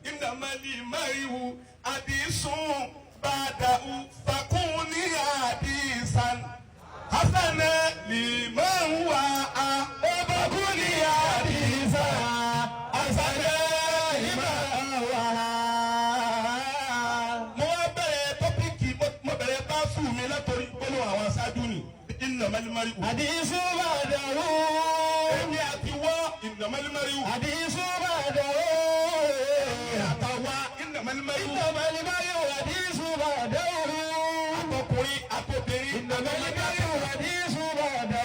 إنما المرء حديث بعده فكوني حديثا حسنا لمن وعى فكوني حديثا حسنا لمن وعى. mo wá bẹ̀rẹ̀ tọ́pìkì mo bẹ̀rẹ̀ bá sùn mi látọ̀rí pẹ̀lú àwọn aṣáájú ni إنما المرء حديث بعده èmi àti wọ́ إنما المرء حديث بعده àtàwa إنما المرء إنما المرء حديث بعده àtọkùnrin àtobìnrin إنما المرء حديث بعده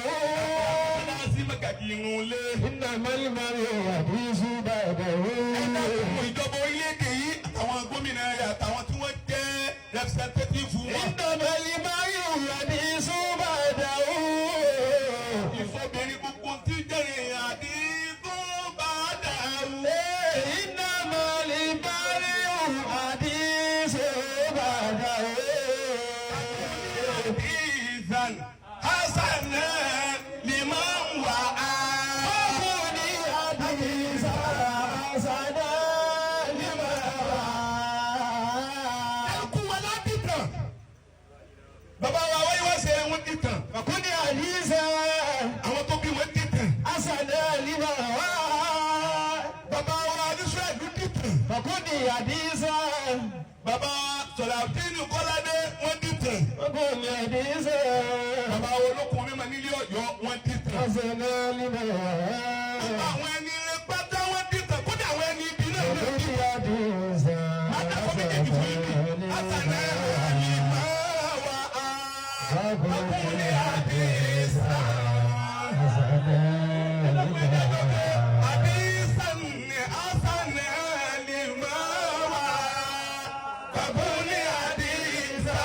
aláàzí mẹ́gàdì irun lé. إنما المرء حديث بعده ẹ̀dàkùn ìjọba orílẹ̀-èdè yìí àtàwọn gómìnà rẹ̀ àtàwọn tí wọ́n jẹ́ representative wọn. إنما المرء حديث بعده ìfọ̀bìnrin gbogbo tí jẹ́rìn àdínkù bá dàrú. إنما المرء حديث بعده ìzàn hasanà liman wàá. فكوني حديثا حسنا لمن ẹkú wa láti tàn. bàbá wa wáyé wá ṣe wọn ti tàn. فكوني حديثا àwọn tó bí wọn ti tàn. حسنا لمن bàbá wa adúsúwẹ̀dù ti tàn. فكوني حديثا bàbá wa sọ̀làdínì kọ́ládé wọ́n ti tàn. فكوني حديثا bàbá wa olókùn mímọ nílé Ọ̀yọ́ wọ́n ti tàn. حسنا لمن àwọn ẹni pátá wọ́n ti tàn kódà àwọn ẹni ibi náà ló ti فكوني حديثا àtàkọ́ méjèèjì fún ibi. àtàlẹ́ àlìmọ́ wa á. ọkùnrin àdìsá. àdìsá ni àsànà àlìmọ́ wa. ọkùnrin àdìsá.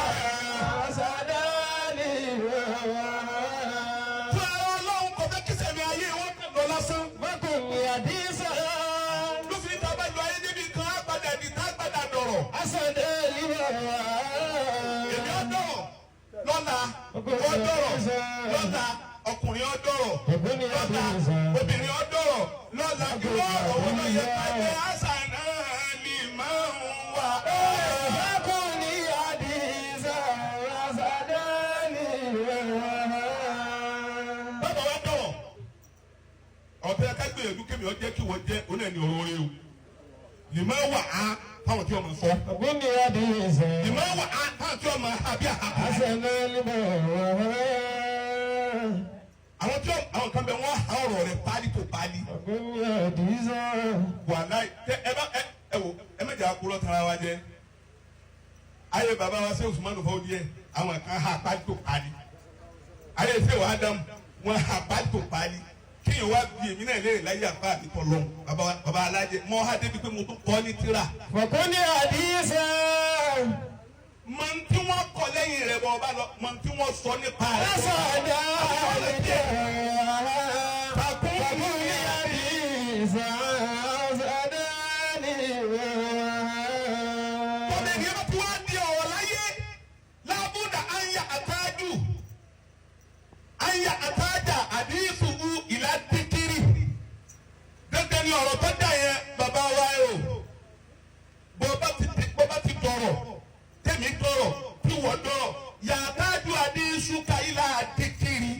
fún ara Ọlọ́run kò fẹ́ kí sẹ̀mí ayé wọn kàn lọ lásán. ló fi ta bá lọ ayé débi kan á padà di tá a padà dọ̀rọ̀. èmi ọ̀dọ̀rọ̀ lọ́la ọ̀dọ̀rọ̀ lọ́la ọkùnrin ọ̀dọ̀rọ̀ lọ́la obìnrin ọ̀dọ̀rọ̀ lọ́la ìwọ ọ̀wọ́ ló yẹ ká jẹ́ àṣà náà ni máa ń wà. bàbá wa dọ̀rọ̀ ọ̀tẹ̀ ká gbìyànjú kémi ọ jẹ́ kí wọ́n jẹ́ oní ẹni ọ̀rọ̀ rẹ o lè máa wà á fáwọn tí wọ́n máa sọ. lè máa wà á fáwọn tí wọ́n máa ha bí àhàbà. àwọn tí àwọn kan bẹ wọ́n ha ọ̀rọ̀ rẹ̀ pálí tó pálí. wàhálà ẹ bá ẹ wò ẹ mẹjọ àkúrọ tara wa jẹ ayé bàbá wa ṣe Usmanu fọwọ́ díẹ̀ àwọn kan ha pálí tó pálí ayé ṣe wàá Ádámù wọn ha pálí tó pálí kíyàn wá bí èmi náà léèrè láyé àbá mi tọ̀ lọ́hùn bàbá alájẹ mọ́ ha débi pé mo tún kọ́ ní tíra. mọ tí wọ́n kọ lẹ́yìn rẹ̀ bọ̀ ọba lọ mọ tí wọ́n sọ nípa rẹ̀. Tọ́lẹ̀dì ẹ̀rọ tí wọ́n di ọ̀rọ̀ láyé lábúdà àyà àtàjà àdìsù ìlà dìkìrì. Gẹ́gẹ́ ni ọ̀rọ̀ tó dà yẹn bàbá wa o. Bó bá ti dọ̀rọ̀ tẹ̀mí dọ̀rọ̀ tí wọ́n dọ̀rọ̀ yàtàjù àdìsù kàìlà dìkìrì.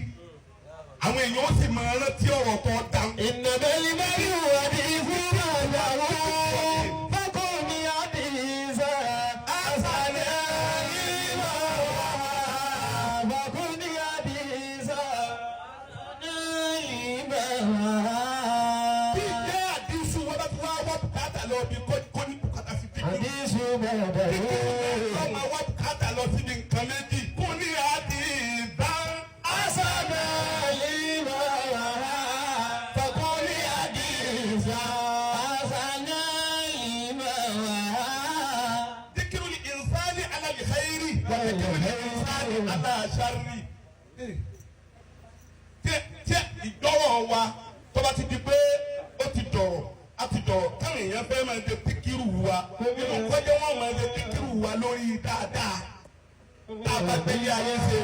Àwọn èèyàn ó sì máa rántí ọ̀rọ̀ tó dà. Ìnàbẹ̀lì mẹ́rin wà ní ikú náà yàwó. ọmọ wa bùkátà lọ síbi nǹkan méjì kún ní àdì ìdá. Asana lima fakun ní àdì ìdá. Asana lima. Dikiru li insani ala li khairi wa dikiru li insani ala sharri. Tí ìdọ́rọ̀ wa tó bá ti di pé ó ti dọ̀rọ̀ a ti dọ̀rọ̀ káwọn èèyàn fẹ́ máa ṣe dikiru wa nínú kọjá wọn máa ṣe dikiru wa lórí dáadáa tá a bá gbélé ayé ṣe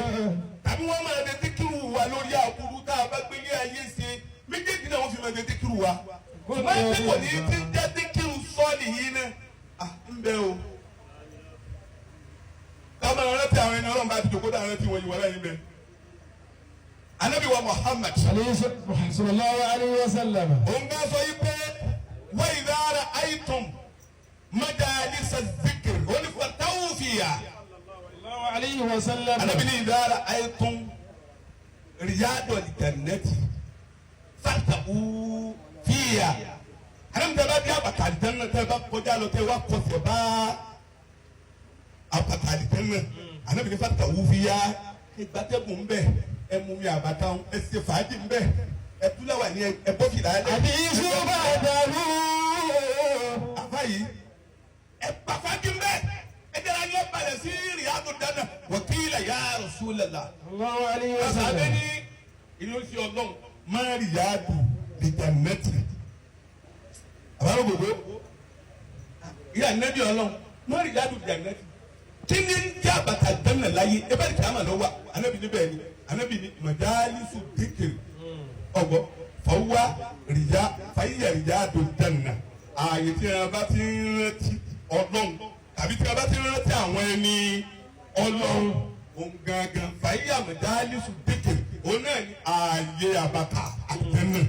tàbí wọn máa ṣe dikiru wa lórí àbúrú tá a bá gbélé ayé ṣe méjèèjì náà wọn fi máa ṣe dikiru wa. Máa ń tí kò ní ti jẹ́ dikiru sọ́ọ̀lì yìí náà. ń bẹ o káwọn ọlọ́tí àwọn ẹni ọlọ́run bá ti jòkó dáhùn ẹtí wọ̀nyí wọlé yín bẹ. anabi wa Muhammad sallallahu alayhi wa sallam. òun bá sọ yìí pé wa idha ra'aytum majalisa dhikr ó ní fatawu fiha. sallallahu alayhi wa sallam. anabi ní idha ra'aytum riyadul jannati fatawu fiha. anabi tẹ bá dé abata àlìjánná tẹ bá kọjá lọ tẹ wá kọsẹ̀ bá abata àlìjánná anabi ní fatawu fiha. ìgbàtẹ́gùn bẹ́ẹ̀ ẹ mú mi àbàtà ẹ ṣe fàájì ń bẹ ẹ túlẹ̀ wà ní ẹ bọ́ fìlà ẹ. àbí iṣu bá dàrú. àbá yìí ẹ pa fàájì ń bẹ ẹ jẹ́ra ní ẹ balẹ̀ sí rìádù dáná wàkìlà ya Rasulullah. sallallahu alayhi wa sallam. àbẹ́ ní inú sí ọlọ́run máa rìádù lè jannati. àbárò gbogbo ìyá nẹ́bí ọlọ́run máa rìádù lè jannati. kí ni ń jẹ́ àbàtà dáná láyé ẹ bá ní kí a máa lọ wà anábì níbẹ̀ ni anabi ni majalisu dikiri ọgbọ fọwọ́ rìjà fàyíyà rìjà do danna ààyè tí a bá ti rántí ọlọ́run tàbí tí a bá ti rántí àwọn ẹni ọlọ́run òun gangan fàyíyà majalisu dikiri òun náà ni ààyè àbàtà àtẹnà.